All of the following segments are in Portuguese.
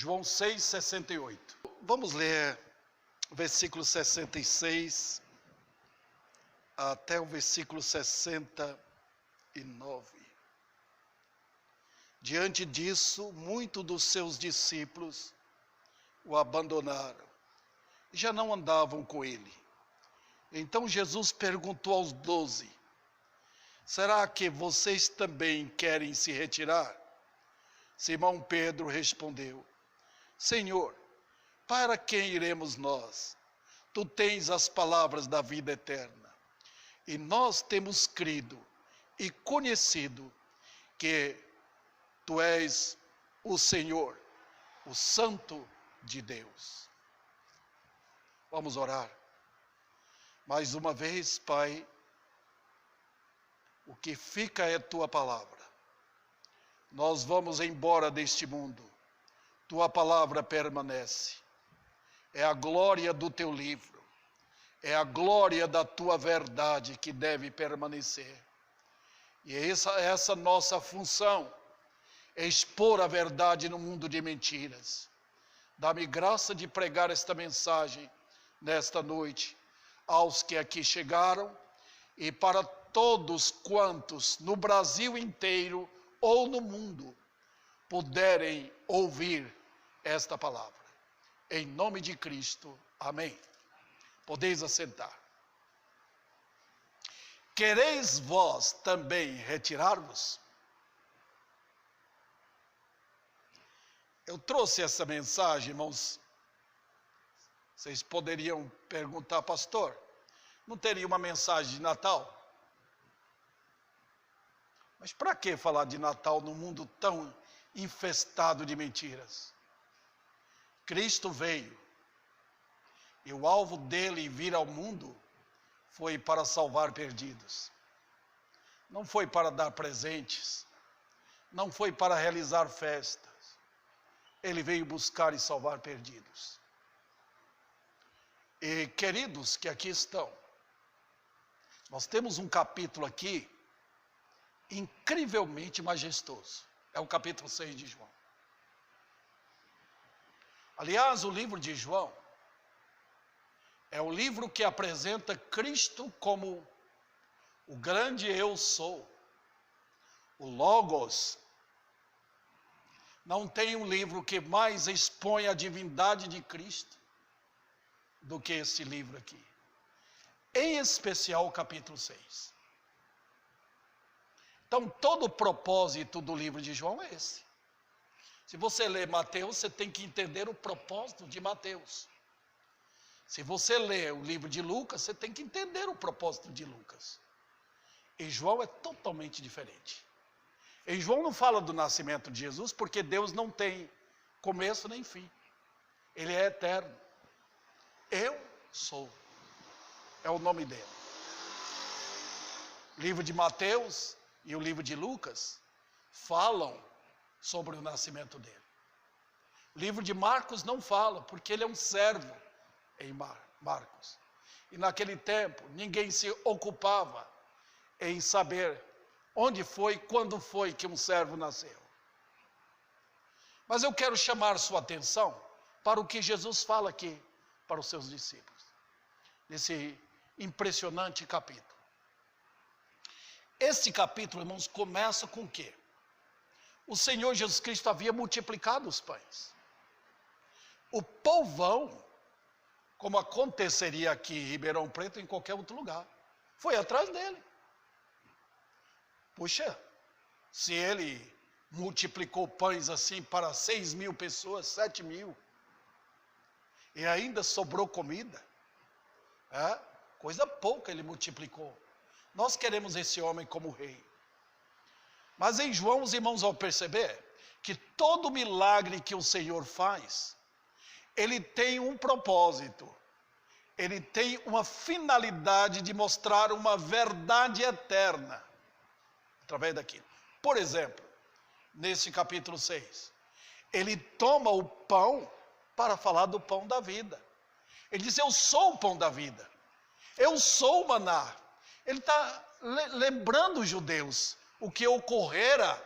João 6,68. Vamos ler versículo 66 até o versículo 69. Diante disso, muitos dos seus discípulos o abandonaram e já não andavam com ele. Então Jesus perguntou aos 12: será que vocês também querem se retirar? Simão Pedro respondeu: Senhor, para quem iremos nós? Tu tens as palavras da vida eterna, e nós temos crido e conhecido que Tu és o Senhor, o Santo de Deus. Vamos orar. Mais uma vez, Pai, o que fica é Tua palavra. Nós vamos embora deste mundo. Tua palavra permanece. É a glória do Teu livro. É a glória da Tua verdade que deve permanecer. E essa nossa função é expor a verdade no mundo de mentiras. Dá-me graça de pregar esta mensagem nesta noite aos que aqui chegaram e para todos quantos no Brasil inteiro ou no mundo puderem ouvir esta palavra. Em nome de Cristo, amém. Podeis assentar. Quereis vós também retirar-vos? Eu trouxe essa mensagem, irmãos. Vocês poderiam perguntar, pastor, não teria uma mensagem de Natal? Mas para que falar de Natal num mundo tão infestado de mentiras? Cristo veio, e o alvo dele vir ao mundo foi para salvar perdidos. Não foi para dar presentes, não foi para realizar festas. Ele veio buscar e salvar perdidos. E queridos que aqui estão, nós temos um capítulo aqui incrivelmente majestoso. É o capítulo 6 de João. Aliás, o livro de João é o livro que apresenta Cristo como o grande eu sou, o Logos. Não tem um livro que mais expõe a divindade de Cristo do que esse livro aqui. Em especial o capítulo 6. Então, todo o propósito do livro de João é esse. Se você lê Mateus, você tem que entender o propósito de Mateus. Se você lê o livro de Lucas, você tem que entender o propósito de Lucas. E João é totalmente diferente. Em João não fala do nascimento de Jesus, porque Deus não tem começo nem fim. Ele é eterno. Eu sou. É o nome dele. O livro de Mateus e o livro de Lucas falam sobre o nascimento dele. O livro de Marcos não fala, porque ele é um servo em Marcos. E naquele tempo, ninguém se ocupava em saber onde foi, quando foi que um servo nasceu. Mas eu quero chamar sua atenção para o que Jesus fala aqui para os seus discípulos, nesse impressionante capítulo. Esse capítulo, irmãos, começa com o quê? O Senhor Jesus Cristo havia multiplicado os pães. O povão, como aconteceria aqui em Ribeirão Preto, em qualquer outro lugar, foi atrás dele. Puxa, se ele multiplicou pães assim para 6.000 pessoas, 7.000, e ainda sobrou comida, coisa pouca ele multiplicou. Nós queremos esse homem como rei. Mas em João, os irmãos vão perceber que todo milagre que o Senhor faz, ele tem um propósito, ele tem uma finalidade de mostrar uma verdade eterna, através daquilo. Por exemplo, nesse capítulo 6, ele toma o pão para falar do pão da vida. Ele diz: eu sou o pão da vida, eu sou o maná. Ele está lembrando os judeus o que ocorrera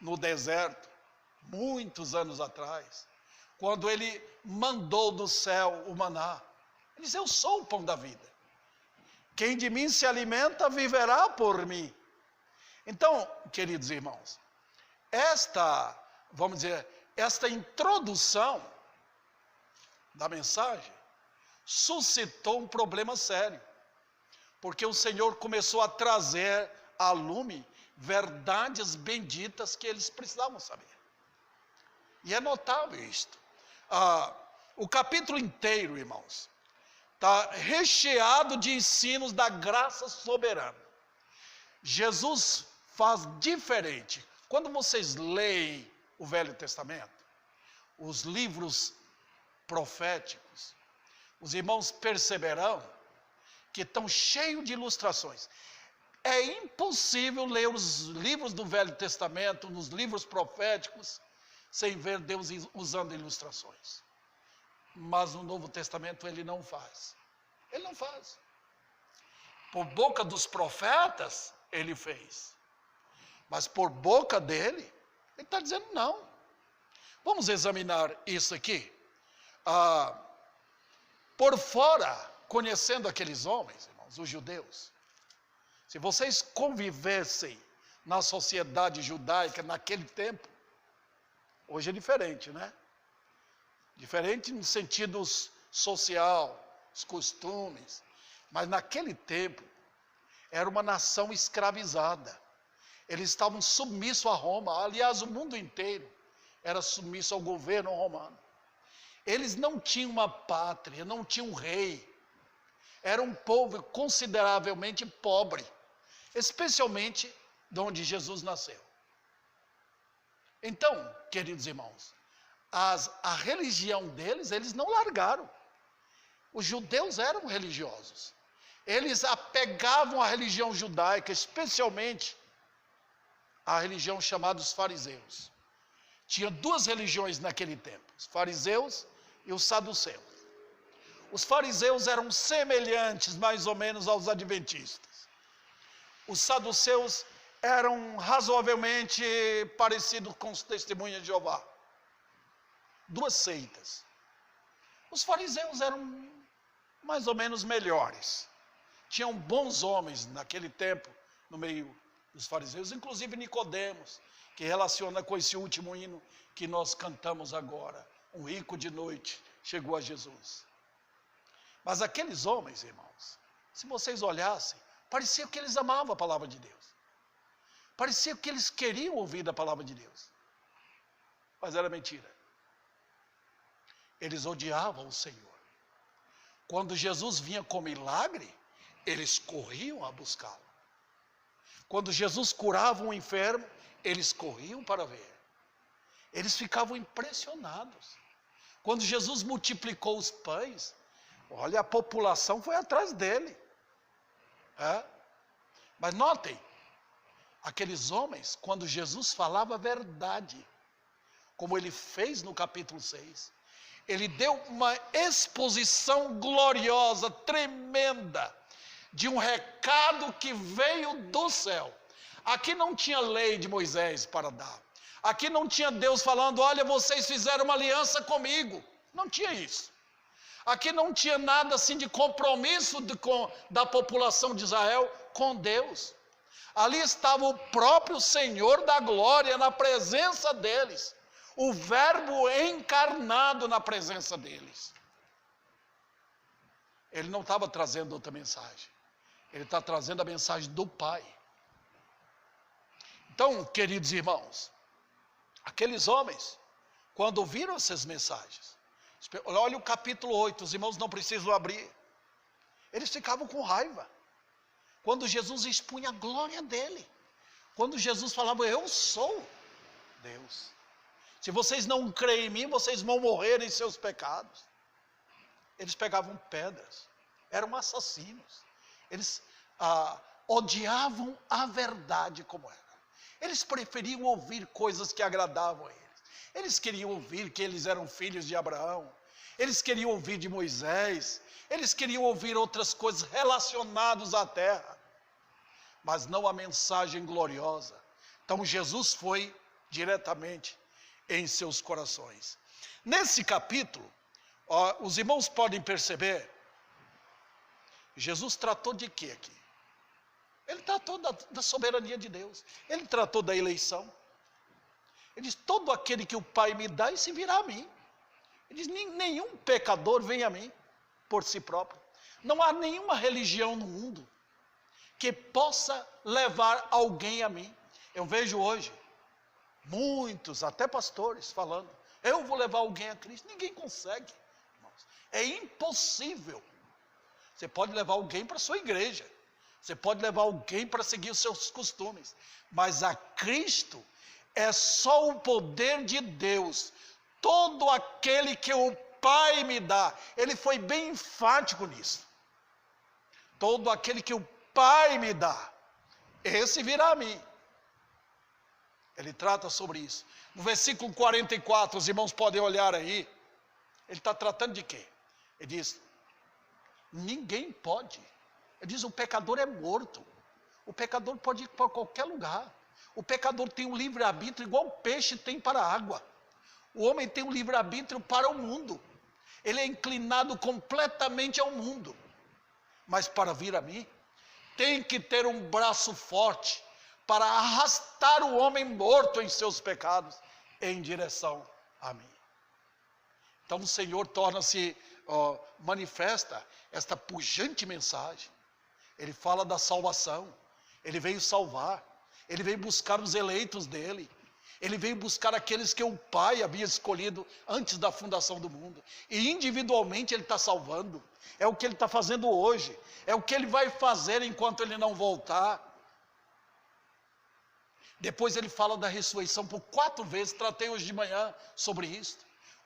no deserto, muitos anos atrás, quando ele mandou do céu o maná. Ele diz: eu sou o pão da vida. Quem de mim se alimenta viverá por mim. Então, queridos irmãos, esta introdução da mensagem suscitou um problema sério, porque o Senhor começou a trazer à lume verdades benditas que eles precisavam saber. E é notável isto. O capítulo inteiro, irmãos, está recheado de ensinos da graça soberana. Jesus faz diferente. Quando vocês leem o Velho Testamento, os livros proféticos, os irmãos perceberão que estão cheios de ilustrações. É impossível ler os livros do Velho Testamento, nos livros proféticos, sem ver Deus usando ilustrações. Mas no Novo Testamento ele não faz. Ele não faz. Por boca dos profetas, ele fez. Mas por boca dele, ele está dizendo não. Vamos examinar isso aqui. Por fora, conhecendo aqueles homens, irmãos, os judeus, se vocês convivessem na sociedade judaica naquele tempo, hoje é diferente, né? Diferente no sentido social, os costumes, mas naquele tempo era uma nação escravizada. Eles estavam submissos a Roma. Aliás, o mundo inteiro era submisso ao governo romano. Eles não tinham uma pátria, não tinham um rei. Era um povo consideravelmente pobre, especialmente de onde Jesus nasceu. Então, queridos irmãos, a religião deles, eles não largaram. Os judeus eram religiosos. Eles apegavam à religião judaica, especialmente a religião chamada os fariseus. Tinha duas religiões naquele tempo, os fariseus e os saduceus. Os fariseus eram semelhantes mais ou menos aos adventistas. Os saduceus eram razoavelmente parecidos com os testemunhas de Jeová. Duas seitas. Os fariseus eram mais ou menos melhores. Tinham bons homens naquele tempo no meio dos fariseus, inclusive Nicodemos, que relaciona com esse último hino que nós cantamos agora. Um rico de noite chegou a Jesus. Mas aqueles homens, irmãos, se vocês olhassem, parecia que eles amavam a palavra de Deus. Parecia que eles queriam ouvir a palavra de Deus. Mas era mentira. Eles odiavam o Senhor. Quando Jesus vinha com milagre, eles corriam a buscá-lo. Quando Jesus curava um enfermo, eles corriam para ver. Eles ficavam impressionados. Quando Jesus multiplicou os pães, olha, a população foi atrás dele. Mas notem, aqueles homens, quando Jesus falava a verdade, como ele fez no capítulo 6, ele deu uma exposição gloriosa, tremenda, de um recado que veio do céu. Aqui não tinha lei de Moisés para dar. Aqui não tinha Deus falando: olha, vocês fizeram uma aliança comigo. Não tinha isso. Aqui não tinha nada assim de compromisso da população de Israel com Deus. Ali estava o próprio Senhor da glória na presença deles. O verbo encarnado na presença deles. Ele não estava trazendo outra mensagem. Ele está trazendo a mensagem do Pai. Então, queridos irmãos, aqueles homens, quando ouviram essas mensagens, olha o capítulo 8, os irmãos não precisam abrir. Eles ficavam com raiva. Quando Jesus expunha a glória dele. Quando Jesus falava: eu sou Deus. Se vocês não creem em mim, vocês vão morrer em seus pecados. Eles pegavam pedras. Eram assassinos. Eles odiavam a verdade como era. Eles preferiam ouvir coisas que agradavam a eles. Eles queriam ouvir que eles eram filhos de Abraão. Eles queriam ouvir de Moisés. Eles queriam ouvir outras coisas relacionadas à terra. Mas não a mensagem gloriosa. Então Jesus foi diretamente em seus corações. Nesse capítulo, ó, os irmãos podem perceber, Jesus tratou de quê aqui? Ele tratou da soberania de Deus. Ele tratou da eleição. Ele diz, todo aquele que o Pai me dá, esse virá a mim. Ele diz, nenhum pecador vem a mim por si próprio. Não há nenhuma religião no mundo que possa levar alguém a mim. Eu vejo hoje muitos, até pastores, falando, eu vou levar alguém a Cristo. Ninguém consegue, irmãos. É impossível. Você pode levar alguém para a sua igreja. Você pode levar alguém para seguir os seus costumes. Mas a Cristo é só o poder de Deus. Todo aquele que o Pai me dá. Ele foi bem enfático nisso. Todo aquele que o Pai me dá, esse virá a mim. Ele trata sobre isso. No versículo 44, os irmãos podem olhar aí. Ele está tratando de quê? Ele diz, ninguém pode. Ele diz, o pecador é morto. O pecador pode ir para qualquer lugar. O pecador tem um livre-arbítrio igual o peixe tem para a água. O homem tem um livre-arbítrio para o mundo. Ele é inclinado completamente ao mundo. Mas para vir a mim, tem que ter um braço forte para arrastar o homem morto em seus pecados em direção a mim. Então o Senhor torna-se, manifesta esta pujante mensagem. Ele fala da salvação. Ele veio salvar. Ele veio buscar os eleitos dele. Ele veio buscar aqueles que o Pai havia escolhido antes da fundação do mundo. E individualmente ele está salvando. É o que ele está fazendo hoje. É o que ele vai fazer enquanto ele não voltar. Depois ele fala da ressurreição por 4 vezes. Tratei hoje de manhã sobre isso.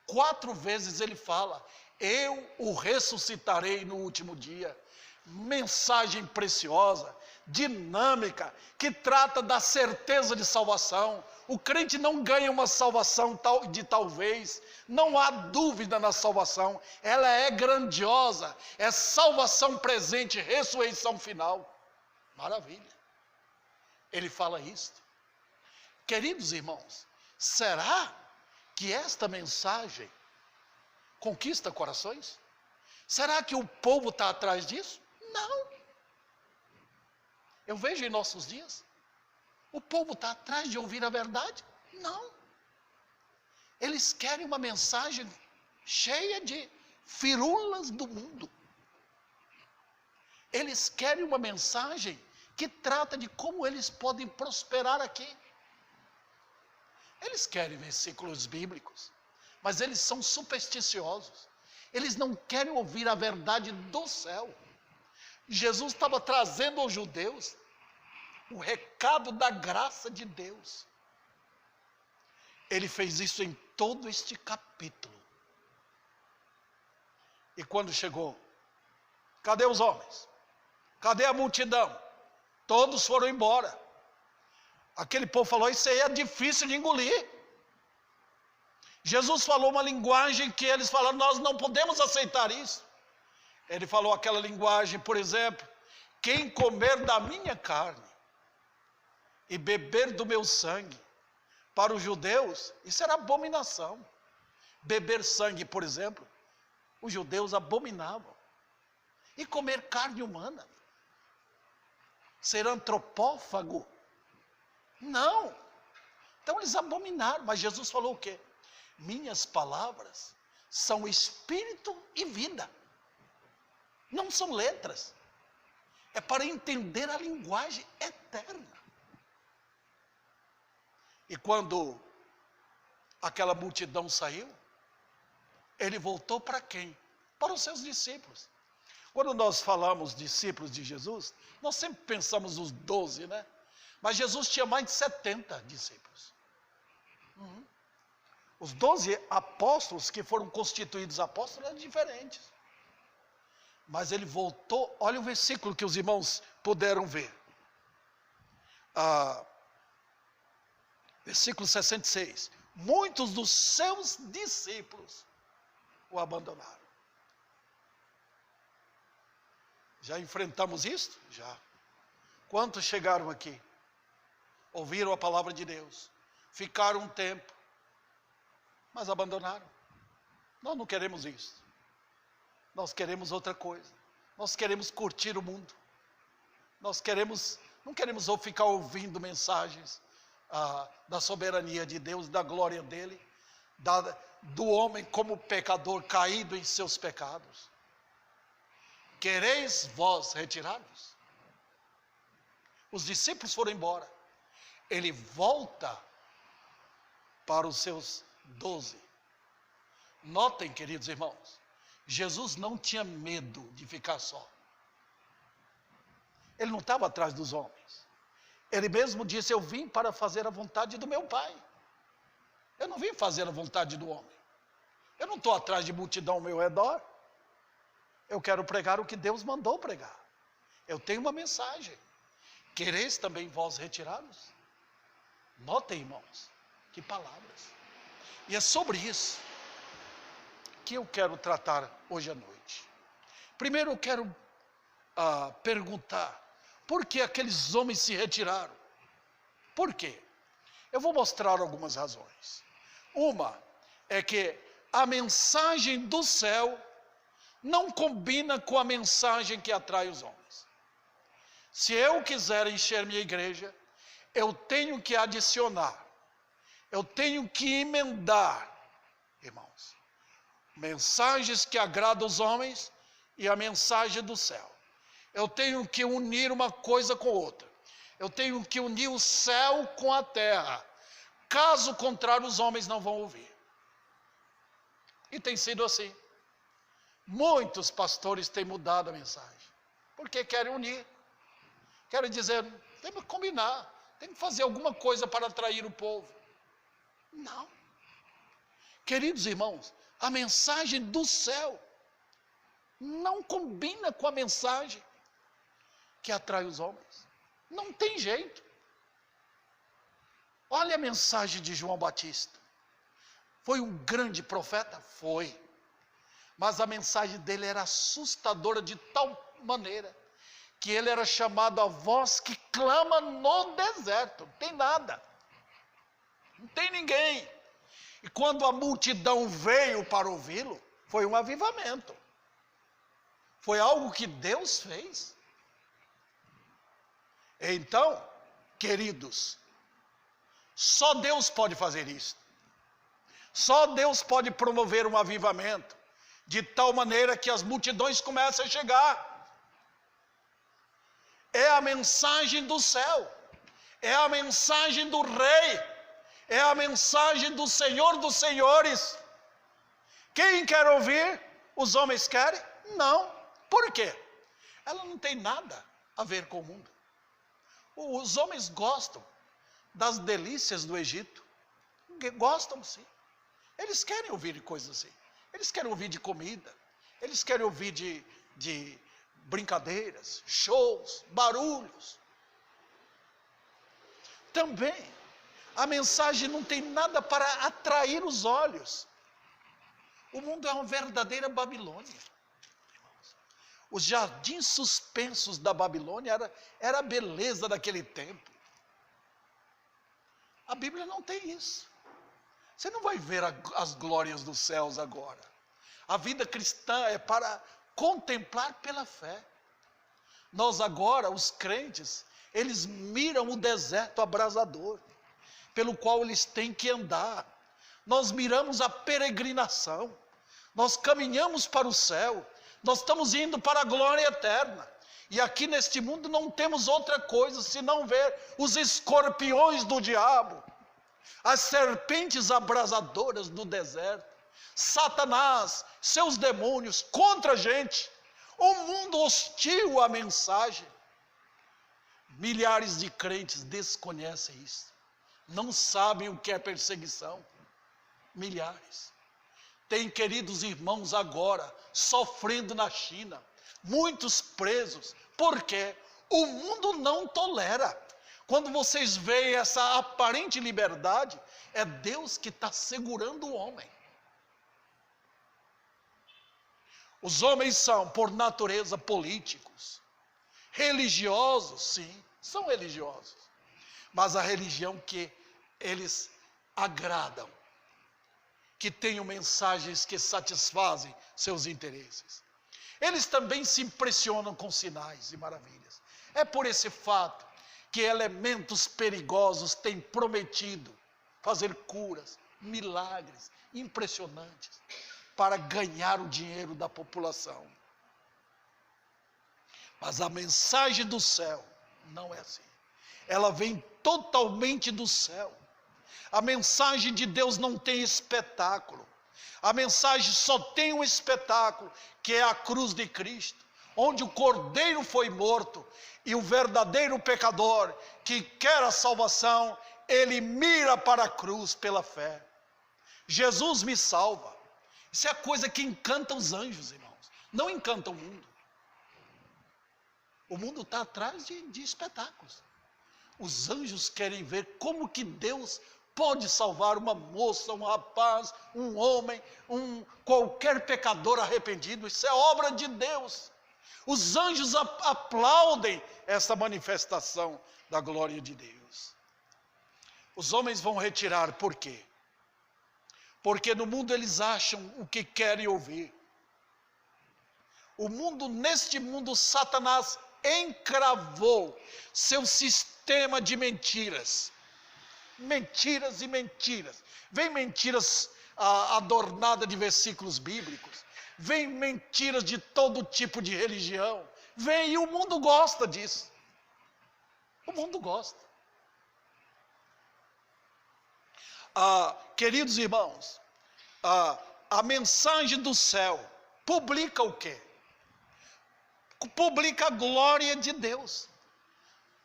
4 vezes ele fala, eu o ressuscitarei no último dia. Mensagem preciosa, dinâmica, que trata da certeza de salvação. O crente não ganha uma salvação de talvez, não há dúvida na salvação, ela é grandiosa, é salvação presente, ressurreição final. Maravilha. Ele fala isso. Queridos irmãos, será que esta mensagem conquista corações? Será que o povo está atrás disso? Não. Eu vejo em nossos dias, o povo está atrás de ouvir a verdade? Não. Eles querem uma mensagem cheia de firulas do mundo. Eles querem uma mensagem que trata de como eles podem prosperar aqui. Eles querem versículos bíblicos, mas eles são supersticiosos. Eles não querem ouvir a verdade do céu. Jesus estava trazendo aos judeus o recado da graça de Deus. Ele fez isso em todo este capítulo. E quando chegou, cadê os homens? Cadê a multidão? Todos foram embora. Aquele povo falou, isso aí é difícil de engolir. Jesus falou uma linguagem que eles falaram, nós não podemos aceitar isso. Ele falou aquela linguagem, por exemplo, quem comer da minha carne e beber do meu sangue, para os judeus, isso era abominação. Beber sangue, por exemplo, os judeus abominavam. E comer carne humana, ser antropófago, não. Então eles abominaram, mas Jesus falou o quê? Minhas palavras são espírito e vida. Não são letras. É para entender a linguagem eterna. E quando aquela multidão saiu, ele voltou para quem? Para os seus discípulos. Quando nós falamos discípulos de Jesus, nós sempre pensamos nos 12, né? Mas Jesus tinha mais de 70 discípulos. Os 12 apóstolos que foram constituídos apóstolos eram diferentes. Mas ele voltou, olha o versículo que os irmãos puderam ver. Versículo 66. Muitos dos seus discípulos o abandonaram. Já enfrentamos isso? Já. Quantos chegaram aqui? Ouviram a palavra de Deus. Ficaram um tempo. Mas abandonaram. Nós não queremos isso. Nós queremos outra coisa. Nós queremos curtir o mundo. Nós não queremos ficar ouvindo mensagens da soberania de Deus, da glória dele, do homem como pecador caído em seus pecados. Quereis vós retirar-vos? Os discípulos foram embora. Ele volta para os seus 12. Notem, queridos irmãos, Jesus não tinha medo de ficar só. Ele não estava atrás dos homens. Ele mesmo disse: eu vim para fazer a vontade do meu Pai. Eu não vim fazer a vontade do homem. Eu não estou atrás de multidão ao meu redor. Eu quero pregar o que Deus mandou pregar. Eu tenho uma mensagem. Quereis também vós retirados? Notem, irmãos, que palavras. E é sobre isso que eu quero tratar hoje à noite. Primeiro eu quero perguntar: por que aqueles homens se retiraram? Por quê? Eu vou mostrar algumas razões. Uma é que a mensagem do céu não combina com a mensagem que atrai os homens. Se eu quiser encher minha igreja, eu tenho que adicionar, eu tenho que emendar, irmãos, mensagens que agradam os homens e a mensagem do céu. Eu tenho que unir uma coisa com outra. Eu tenho que unir o céu com a terra. Caso contrário, os homens não vão ouvir. E tem sido assim. Muitos pastores têm mudado a mensagem, porque querem unir. Querem dizer: temos que combinar, tem que fazer alguma coisa para atrair o povo. Não. Queridos irmãos, a mensagem do céu não combina com a mensagem que atrai os homens. Não tem jeito. Olha a mensagem de João Batista. Foi um grande profeta? Foi. Mas a mensagem dele era assustadora de tal maneira que ele era chamado a voz que clama no deserto. Não tem nada. Não tem ninguém. E quando a multidão veio para ouvi-lo, foi um avivamento. Foi algo que Deus fez. Então, queridos, só Deus pode fazer isso. Só Deus pode promover um avivamento de tal maneira que as multidões comecem a chegar. É a mensagem do céu, é a mensagem do Rei, é a mensagem do Senhor dos Senhores. Quem quer ouvir? Os homens querem? Não. Por quê? Ela não tem nada a ver com o mundo. Os homens gostam das delícias do Egito. Gostam sim. Eles querem ouvir de coisas assim. Eles querem ouvir de comida. Eles querem ouvir de brincadeiras, shows, barulhos. Também, a mensagem não tem nada para atrair os olhos. O mundo é uma verdadeira Babilônia. Os jardins suspensos da Babilônia era a beleza daquele tempo. A Bíblia não tem isso. Você não vai ver as glórias dos céus agora. A vida cristã é para contemplar pela fé. Nós agora, os crentes, eles miram o deserto abrasador, pelo qual eles têm que andar. Nós miramos a peregrinação. Nós caminhamos para o céu. Nós estamos indo para a glória eterna. E aqui neste mundo não temos outra coisa senão ver os escorpiões do diabo, as serpentes abrasadoras do deserto, Satanás, seus demônios contra a gente, um mundo hostil à mensagem. Milhares de crentes desconhecem isso, não sabem o que é perseguição. Milhares. Tem queridos irmãos agora sofrendo na China, muitos presos, porque o mundo não tolera. Quando vocês veem essa aparente liberdade, é Deus que está segurando o homem. Os homens são, por natureza, políticos, religiosos, sim, são religiosos, mas a religião que eles agradam que tenham mensagens que satisfazem seus interesses. Eles também se impressionam com sinais e maravilhas. É por esse fato que elementos perigosos têm prometido fazer curas, milagres impressionantes para ganhar o dinheiro da população. Mas a mensagem do céu não é assim. Ela vem totalmente do céu. A mensagem de Deus não tem espetáculo. A mensagem só tem um espetáculo, que é a cruz de Cristo, onde o Cordeiro foi morto e o verdadeiro pecador que quer a salvação, ele mira para a cruz pela fé. Jesus me salva. Isso é a coisa que encanta os anjos, irmãos. Não encanta o mundo. O mundo está atrás de espetáculos. Os anjos querem ver como que Deus pode salvar uma moça, um rapaz, um homem, qualquer pecador arrependido. Isso é obra de Deus. Os anjos aplaudem essa manifestação da glória de Deus. Os homens vão retirar, por quê? Porque no mundo eles acham o que querem ouvir. Neste mundo, Satanás encravou seu sistema de mentiras. Mentiras e mentiras. Vem mentiras adornadas de versículos bíblicos. Vem mentiras de todo tipo de religião. Vem, e o mundo gosta disso. O mundo gosta. Queridos irmãos, a mensagem do céu publica o quê? Publica a glória de Deus.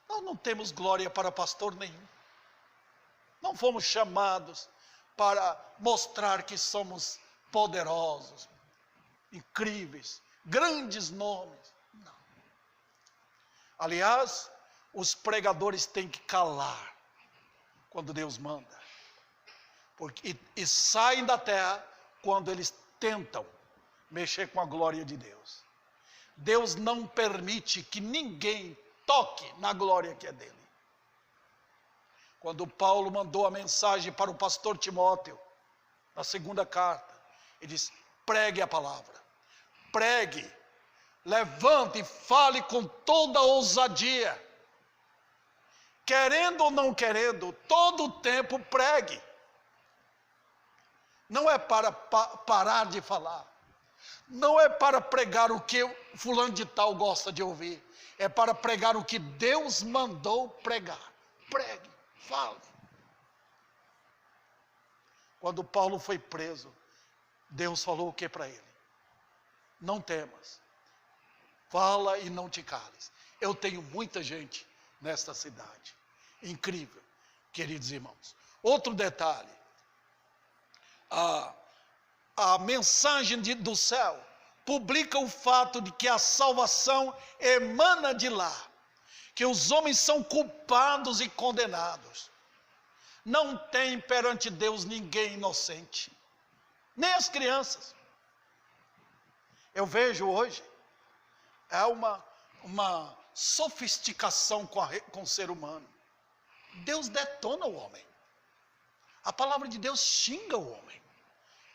Nós não temos glória para pastor nenhum. Não fomos chamados para mostrar que somos poderosos, incríveis, grandes nomes. Não. Aliás, os pregadores têm que calar quando Deus manda. E saem da terra quando eles tentam mexer com a glória de Deus. Deus não permite que ninguém toque na glória que é dele. Quando Paulo mandou a mensagem para o pastor Timóteo, na segunda carta, ele disse: pregue a palavra, pregue, levante e fale com toda ousadia. Querendo ou não querendo, todo o tempo pregue. Não é para parar de falar. Não é para pregar o que fulano de tal gosta de ouvir. É para pregar o que Deus mandou pregar. Pregue, fale. Quando Paulo foi preso, Deus falou o que para ele? Não temas. Fala e não te cales. Eu tenho muita gente nesta cidade. Incrível, queridos irmãos. Outro detalhe. A mensagem do céu publica o fato de que a salvação emana de lá, que os homens são culpados e condenados. Não tem perante Deus ninguém inocente, nem as crianças. Eu vejo hoje, é uma sofisticação com o ser humano. Deus detona o homem. A palavra de Deus xinga o homem.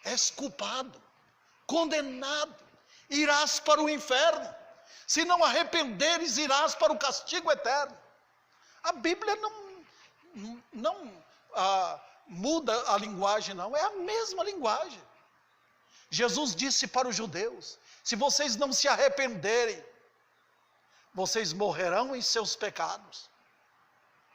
És culpado, condenado, irás para o inferno. Se não arrependeres, irás para o castigo eterno. A Bíblia não muda a linguagem, não. É a mesma linguagem. Jesus disse para os judeus: se vocês não se arrependerem, vocês morrerão em seus pecados.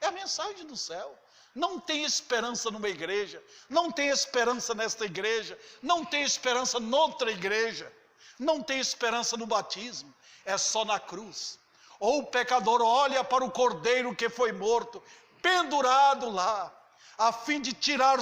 É a mensagem do céu. Não tem esperança numa igreja, não tem esperança nesta igreja, não tem esperança noutra igreja, não tem esperança no batismo, é só na cruz. Ou o pecador olha para o Cordeiro que foi morto, pendurado lá, a fim de tirar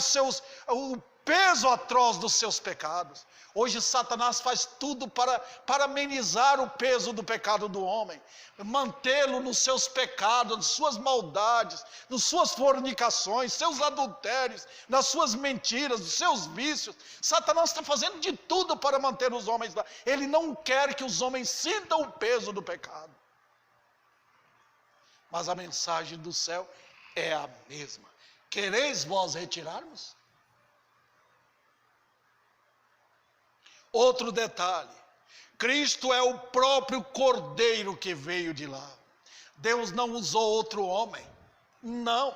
o peso atroz dos seus pecados. Hoje Satanás faz tudo para amenizar o peso do pecado do homem, mantê-lo nos seus pecados, nas suas maldades, nas suas fornicações, seus adultérios, nas suas mentiras, nos seus vícios. Satanás está fazendo de tudo para manter os homens lá. Ele não quer que os homens sintam o peso do pecado. Mas a mensagem do céu é a mesma. Quereis vós retirarmos? Outro detalhe, Cristo é o próprio Cordeiro que veio de lá. Deus não usou outro homem, não.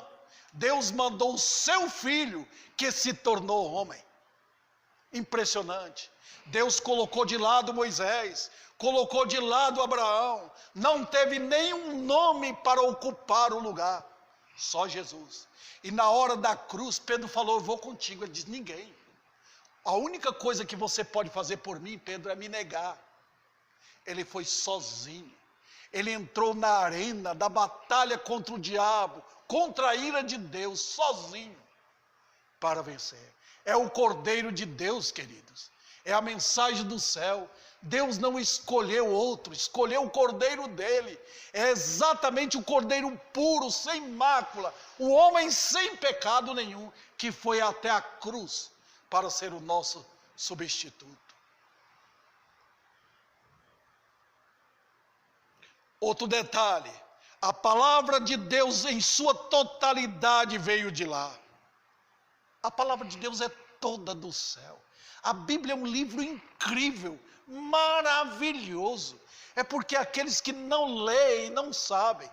Deus mandou o seu Filho que se tornou homem. Impressionante. Deus colocou de lado Moisés, colocou de lado Abraão, não teve nenhum nome para ocupar o lugar, só Jesus. E na hora da cruz, Pedro falou, eu vou contigo. Ele disse, ninguém. A única coisa que você pode fazer por mim, Pedro, é me negar. Ele foi sozinho. Ele entrou na arena da batalha contra o diabo, contra a ira de Deus, sozinho, para vencer. É o Cordeiro de Deus, queridos. É a mensagem do céu. Deus não escolheu outro, escolheu o Cordeiro dele. É exatamente o Cordeiro puro, sem mácula, o homem sem pecado nenhum, que foi até a cruz para ser o nosso substituto. Outro detalhe, a palavra de Deus em sua totalidade veio de lá. A palavra de Deus é toda do céu. A Bíblia é um livro incrível, maravilhoso. É porque aqueles que não leem não sabem,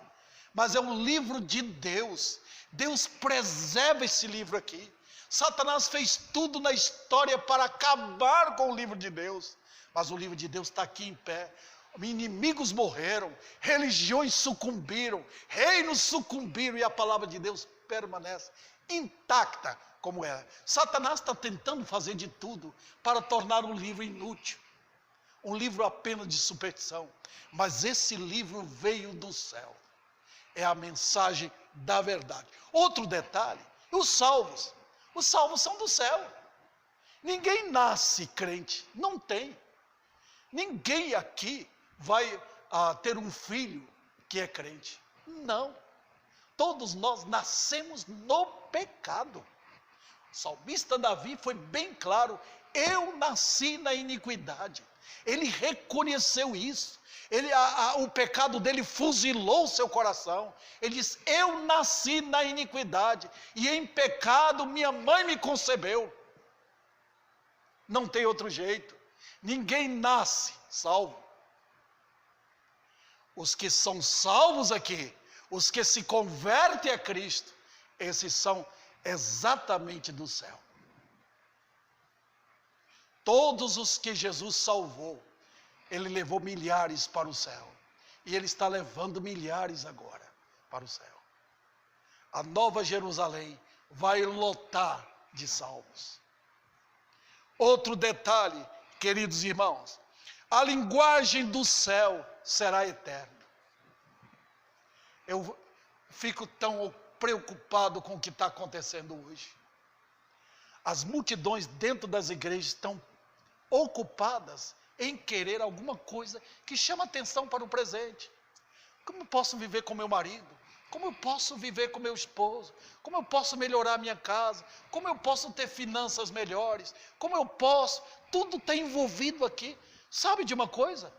mas é um livro de Deus. Deus preserva esse livro aqui. Satanás fez tudo na história para acabar com o livro de Deus, mas o livro de Deus está aqui em pé. Inimigos morreram, religiões sucumbiram, reinos sucumbiram e a palavra de Deus permanece intacta como é. Satanás está tentando fazer de tudo para tornar um livro inútil, um livro apenas de superstição, mas esse livro veio do céu, é a mensagem da verdade. Outro detalhe, os salvos são do céu. Ninguém nasce crente, não tem. Ninguém aqui vai ter um filho que é crente, não. Todos nós nascemos no pecado. O salmista Davi foi bem claro, eu nasci na iniquidade. Ele reconheceu isso. O pecado dele fuzilou seu coração. Ele diz, eu nasci na iniquidade e em pecado minha mãe me concebeu. Não tem outro jeito. Ninguém nasce salvo. Os que são salvos aqui, os que se convertem a Cristo, esses são exatamente do céu. Todos os que Jesus salvou, Ele levou milhares para o céu. E Ele está levando milhares agora para o céu. A Nova Jerusalém vai lotar de salvos. Outro detalhe, queridos irmãos, a linguagem do céu será eterna. Eu fico tão preocupado com o que está acontecendo hoje. As multidões dentro das igrejas estão ocupadas em querer alguma coisa que chama atenção para o presente. Como eu posso viver com meu marido? Como eu posso viver com meu esposo? Como eu posso melhorar a minha casa? Como eu posso ter finanças melhores? Como eu posso? Tudo está envolvido aqui. Sabe de uma coisa?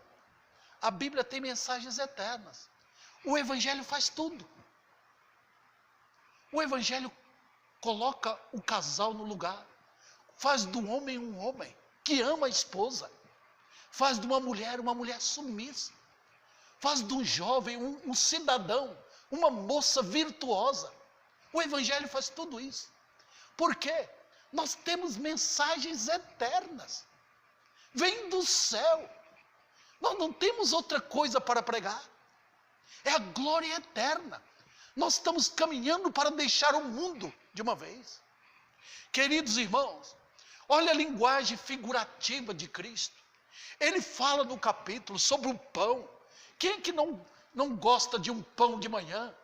A Bíblia tem mensagens eternas. O Evangelho faz tudo. O Evangelho coloca o casal no lugar. Faz do homem um homem que ama a esposa. Faz de uma mulher submissa. Faz de um jovem um cidadão, uma moça virtuosa. O Evangelho faz tudo isso. Por quê? Nós temos mensagens eternas. Vem do céu. Nós não temos outra coisa para pregar. É a glória eterna. Nós estamos caminhando para deixar o mundo de uma vez. Queridos irmãos, olha a linguagem figurativa de Cristo. Ele fala no capítulo sobre o pão. Quem é que não gosta de um pão de manhã?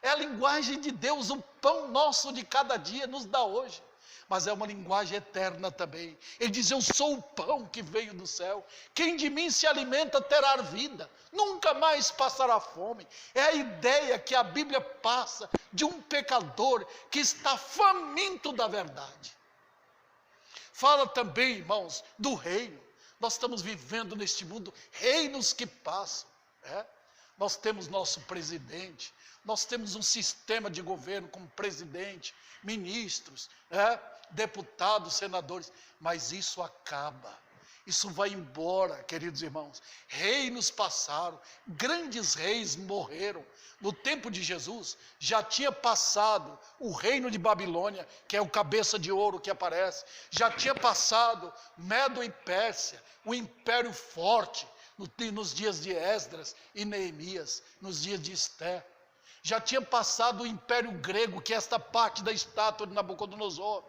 É a linguagem de Deus, o pão nosso de cada dia nos dá hoje. Mas é uma linguagem eterna também. Ele diz, eu sou o pão que veio do céu. Quem de mim se alimenta terá vida. Nunca mais passará fome. É a ideia que a Bíblia passa de um pecador que está faminto da verdade. Fala também, irmãos, do reino. Nós estamos vivendo neste mundo reinos que passam. Nós temos nosso presidente. Nós temos um sistema de governo como presidente, ministros, deputados, senadores, mas isso acaba. Isso vai embora, queridos irmãos. Reinos passaram, grandes reis morreram. No tempo de Jesus, já tinha passado o reino de Babilônia, que é o cabeça de ouro que aparece. Já tinha passado Medo e Pérsia, o império forte, nos dias de Esdras e Neemias, nos dias de Esté. Já tinha passado o império grego, que é esta parte da estátua de Nabucodonosor.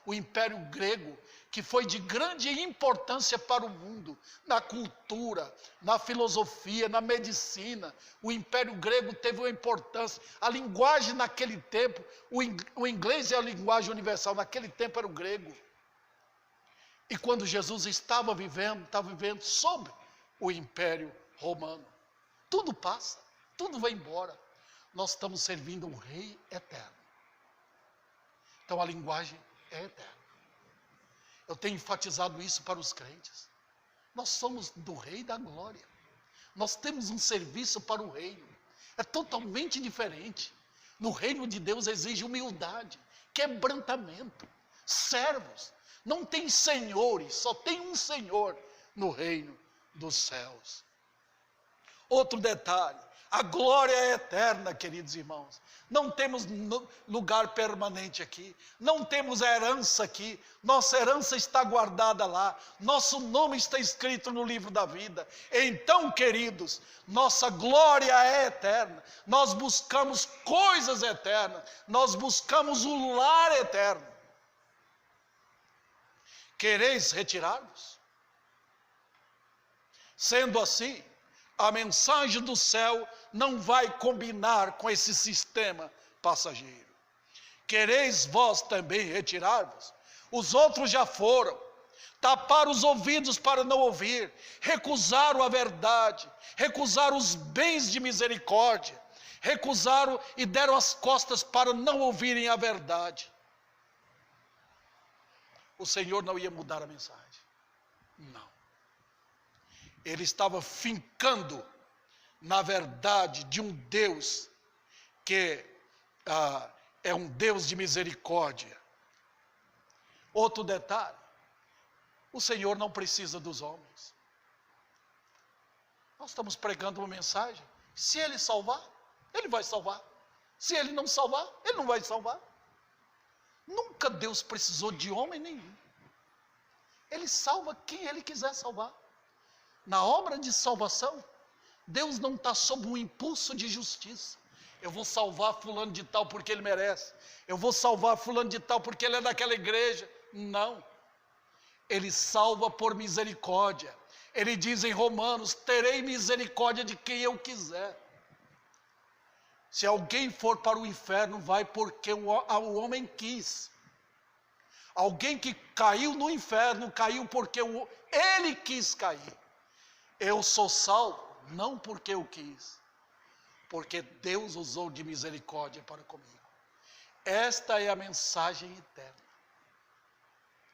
O império grego, que foi de grande importância para o mundo, na cultura, na filosofia, na medicina. O império grego teve uma importância. A linguagem naquele tempo, o inglês é a linguagem universal, naquele tempo era o grego. E quando Jesus estava vivendo sob o império romano. Tudo passa, tudo vai embora. Nós estamos servindo um rei eterno. Então a linguagem é eterna. Eu tenho enfatizado isso para os crentes. Nós somos do Rei da Glória. Nós temos um serviço para o reino. É totalmente diferente. No reino de Deus exige humildade, quebrantamento, servos. Não tem senhores, só tem um Senhor no reino dos céus. Outro detalhe, a glória é eterna, queridos irmãos. Não temos lugar permanente aqui, não temos herança aqui, nossa herança está guardada lá, nosso nome está escrito no livro da vida. Então, queridos, nossa glória é eterna, nós buscamos coisas eternas, nós buscamos o lar eterno. Quereis retirar-vos? Sendo assim, a mensagem do céu não vai combinar com esse sistema passageiro. Quereis vós também retirar-vos? Os outros já foram, taparam os ouvidos para não ouvir, recusaram a verdade, recusaram os bens de misericórdia, recusaram e deram as costas para não ouvirem a verdade. O Senhor não ia mudar a mensagem. Não. Ele estava fincando na verdade de um Deus que é um Deus de misericórdia. Outro detalhe, o Senhor não precisa dos homens. Nós estamos pregando uma mensagem, se Ele salvar, Ele vai salvar. Se Ele não salvar, Ele não vai salvar. Nunca Deus precisou de homem nenhum. Ele salva quem Ele quiser salvar. Na obra de salvação, Deus não está sob um impulso de justiça. Eu vou salvar fulano de tal porque ele merece. Eu vou salvar fulano de tal porque ele é daquela igreja. Não. Ele salva por misericórdia. Ele diz em Romanos, terei misericórdia de quem eu quiser. Se alguém for para o inferno, vai porque o homem quis. Alguém que caiu no inferno, caiu porque ele quis cair. Eu sou salvo, não porque eu quis, porque Deus usou de misericórdia para comigo. Esta é a mensagem eterna,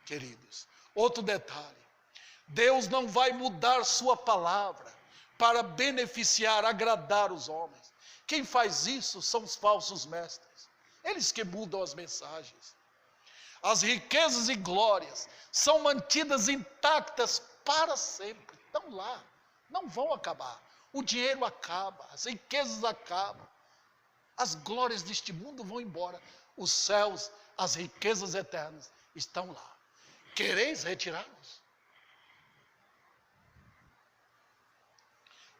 queridos. Outro detalhe, Deus não vai mudar sua palavra para beneficiar, agradar os homens. Quem faz isso são os falsos mestres, eles que mudam as mensagens. As riquezas e glórias são mantidas intactas para sempre, estão lá, não vão acabar. O dinheiro acaba, as riquezas acabam, as glórias deste mundo vão embora, os céus, as riquezas eternas estão lá. Quereis retirá-los?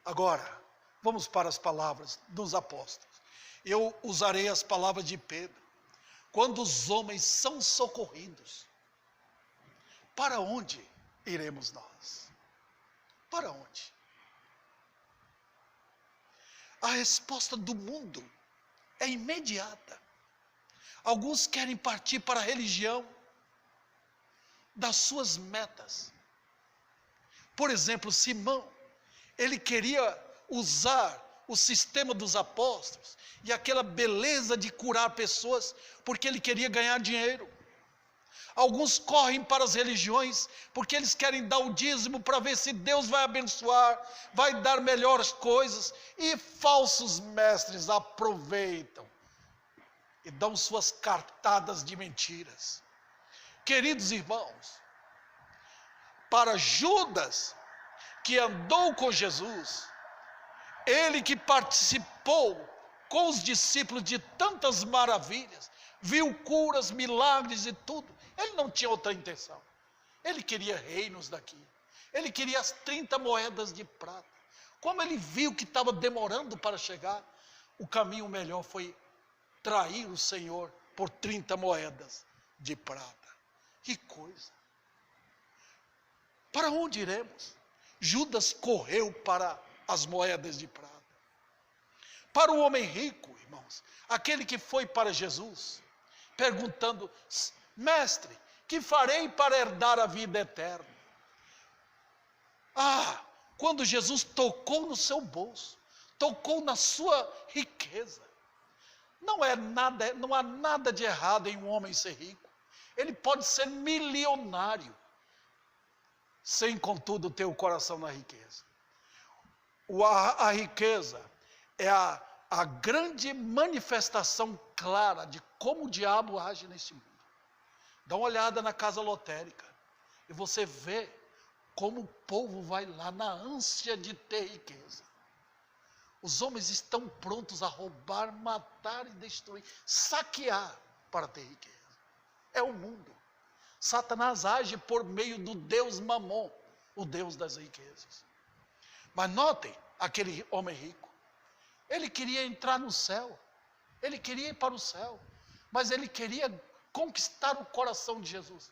Agora, vamos para as palavras dos apóstolos. Eu usarei as palavras de Pedro. Quando os homens são socorridos, para onde iremos nós? Para onde? A resposta do mundo é imediata. Alguns querem partir para a religião das suas metas. Por exemplo, Simão, ele queria usar o sistema dos apóstolos e aquela beleza de curar pessoas, porque ele queria ganhar dinheiro. Alguns correm para as religiões porque eles querem dar o dízimo para ver se Deus vai abençoar, vai dar melhores coisas, e falsos mestres aproveitam e dão suas cartadas de mentiras. Queridos irmãos, para Judas, que andou com Jesus, ele que participou com os discípulos de tantas maravilhas, viu curas, milagres e tudo, ele não tinha outra intenção. Ele queria reinos daqui, ele queria as 30 moedas de prata. Como ele viu que estava demorando para chegar, o caminho melhor foi trair o Senhor por 30 moedas de prata. Que coisa! Para onde iremos? Judas correu para as moedas de prata. Para o homem rico, irmãos, aquele que foi para Jesus, perguntando: mestre, que farei para herdar a vida eterna? Ah, quando Jesus tocou no seu bolso, tocou na sua riqueza. Não há nada de errado em um homem ser rico. Ele pode ser milionário, sem contudo ter o coração na riqueza. A riqueza é a grande manifestação clara de como o diabo age neste mundo. Dá uma olhada na casa lotérica e você vê como o povo vai lá na ânsia de ter riqueza. Os homens estão prontos a roubar, matar e destruir, saquear para ter riqueza. É o mundo. Satanás age por meio do Deus Mamon, o Deus das riquezas. Mas notem, aquele homem rico, ele queria entrar no céu, ele queria ir para o céu, mas ele queria conquistar o coração de Jesus.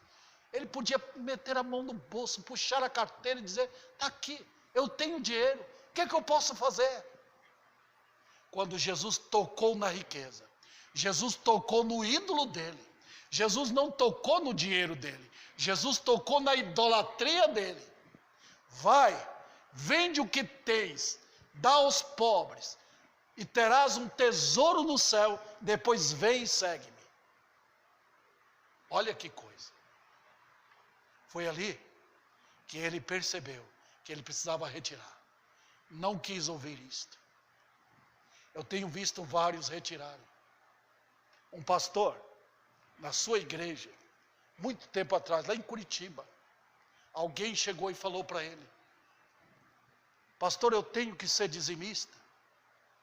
Ele podia meter a mão no bolso, puxar a carteira e dizer: está aqui, eu tenho dinheiro, o que é que eu posso fazer? Quando Jesus tocou na riqueza, Jesus tocou no ídolo dele, Jesus não tocou no dinheiro dele, Jesus tocou na idolatria dele. Vai, vende o que tens, dá aos pobres, e terás um tesouro no céu, depois vem e segue-me. Olha que coisa. Foi ali que ele percebeu que ele precisava retirar. Não quis ouvir isto. Eu tenho visto vários retirarem. Um pastor, na sua igreja, muito tempo atrás, lá em Curitiba, alguém chegou e falou para ele: pastor, eu tenho que ser dizimista,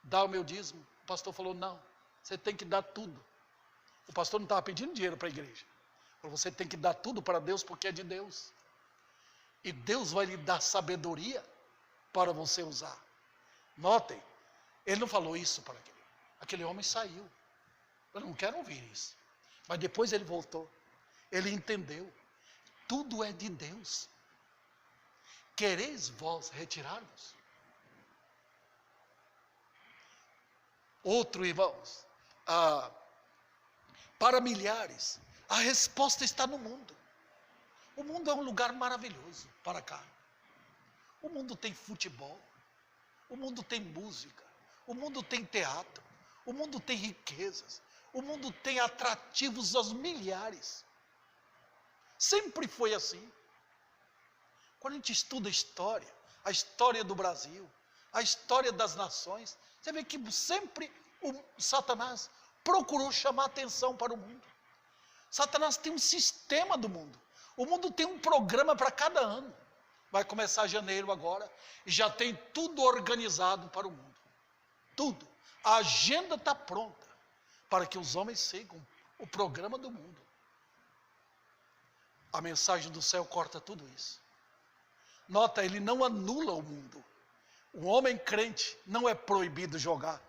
dar o meu dízimo. O pastor falou: não, você tem que dar tudo. O pastor não estava pedindo dinheiro para a igreja. Você tem que dar tudo para Deus, porque é de Deus. E Deus vai lhe dar sabedoria para você usar. Notem, ele não falou isso para aquele homem saiu. Eu não quero ouvir isso. Mas depois ele voltou. Ele entendeu. Tudo é de Deus. Quereis vós retirar-vos? Outro, irmãos, para milhares, a resposta está no mundo. O mundo é um lugar maravilhoso para cá. O mundo tem futebol, o mundo tem música, o mundo tem teatro, o mundo tem riquezas, o mundo tem atrativos aos milhares. Sempre foi assim. Quando a gente estuda a história do Brasil, a história das nações, você vê que sempre o Satanás procurou chamar atenção para o mundo. Satanás tem um sistema do mundo. O mundo tem um programa para cada ano. Vai começar janeiro agora e já tem tudo organizado para o mundo. Tudo. A agenda está pronta para que os homens sigam o programa do mundo. A mensagem do céu corta tudo isso. Nota, ele não anula o mundo. O homem crente não é proibido jogar.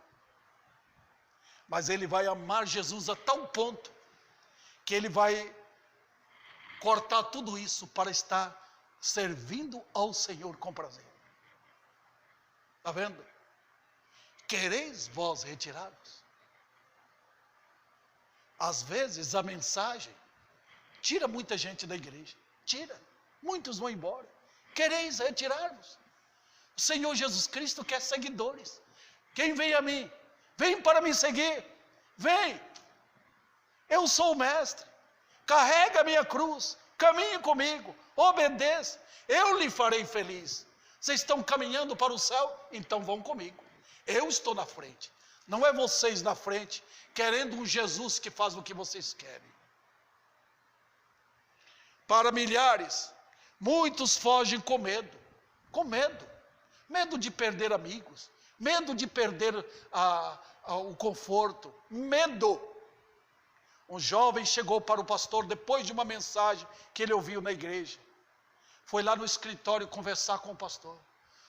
Mas ele vai amar Jesus a tal ponto que ele vai cortar tudo isso para estar servindo ao Senhor com prazer. Está vendo? Quereis vós retirar-vos? Às vezes a mensagem tira muita gente da igreja. Tira. Muitos vão embora. Quereis retirar-vos? O Senhor Jesus Cristo quer seguidores. Quem vem a mim? Vem para me seguir. Vem. Eu sou o mestre. Carrega a minha cruz. Caminhe comigo. Obedeça. Eu lhe farei feliz. Vocês estão caminhando para o céu? Então vão comigo. Eu estou na frente. Não é vocês na frente, querendo um Jesus que faz o que vocês querem. Para milhares, Muitos fogem com medo. Com medo. Medo de perder amigos. Medo de perder o conforto. Medo. Um jovem chegou para o pastor depois de uma mensagem que ele ouviu na igreja. Foi lá no escritório conversar com o pastor.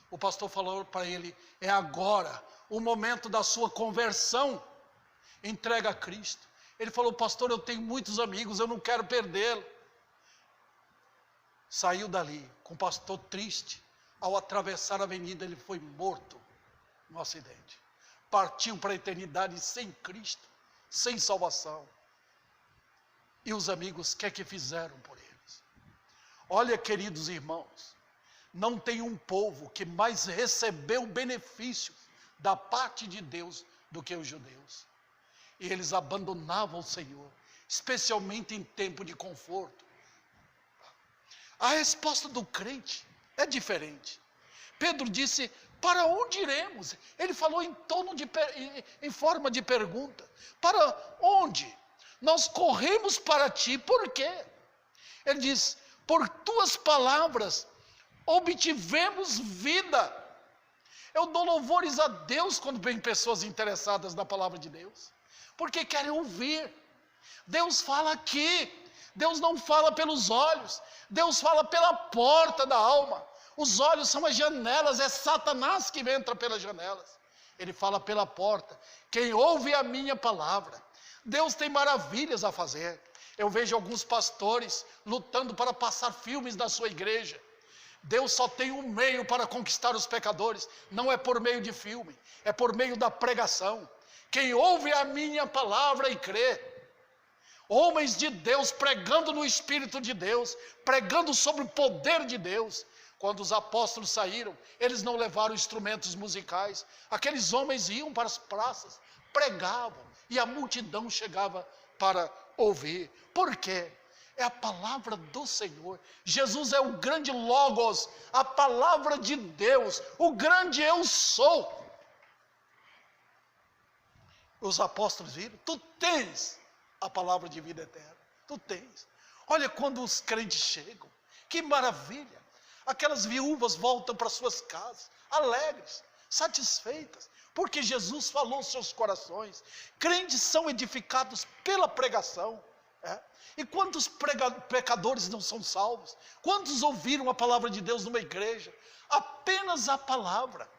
O pastor falou para ele: é agora o momento da sua conversão. Entrega a Cristo. Ele falou: pastor, eu tenho muitos amigos, eu não quero perdê-lo. Saiu dali com o pastor triste. Ao atravessar a avenida, ele foi morto no acidente. Partiu para a eternidade sem Cristo, sem salvação. E os amigos, o que é que fizeram por eles? Olha, queridos irmãos, não tem um povo que mais recebeu benefícios da parte de Deus do que os judeus. E eles abandonavam o Senhor, especialmente em tempo de conforto. A resposta do crente é diferente. Pedro disse: para onde iremos? Ele falou em forma de pergunta. Para onde? Nós corremos para ti, por quê? Ele diz: por tuas palavras obtivemos vida. Eu dou louvores a Deus quando vem pessoas interessadas na palavra de Deus, porque querem ouvir. Deus fala aqui. Deus não fala pelos olhos, Deus fala pela porta da alma. Os olhos são as janelas, é Satanás que entra pelas janelas. Ele fala pela porta. Quem ouve a minha palavra. Deus tem maravilhas a fazer. Eu vejo alguns pastores lutando para passar filmes da sua igreja. Deus só tem um meio para conquistar os pecadores. Não é por meio de filme, é por meio da pregação. Quem ouve a minha palavra e crê. Homens de Deus pregando no Espírito de Deus, pregando sobre o poder de Deus. Quando os apóstolos saíram, eles não levaram instrumentos musicais. Aqueles homens iam para as praças, pregavam, e a multidão chegava para ouvir. Por quê? É a palavra do Senhor. Jesus é o grande Logos, a palavra de Deus, o grande eu sou. Os apóstolos viram: tu tens a palavra de vida eterna, tu tens. Olha quando os crentes chegam, que maravilha. Aquelas viúvas voltam para suas casas, alegres, satisfeitas, porque Jesus falou aos seus corações. Crentes são edificados pela pregação. E quantos pecadores não são salvos? Quantos ouviram a palavra de Deus numa igreja? Apenas a palavra.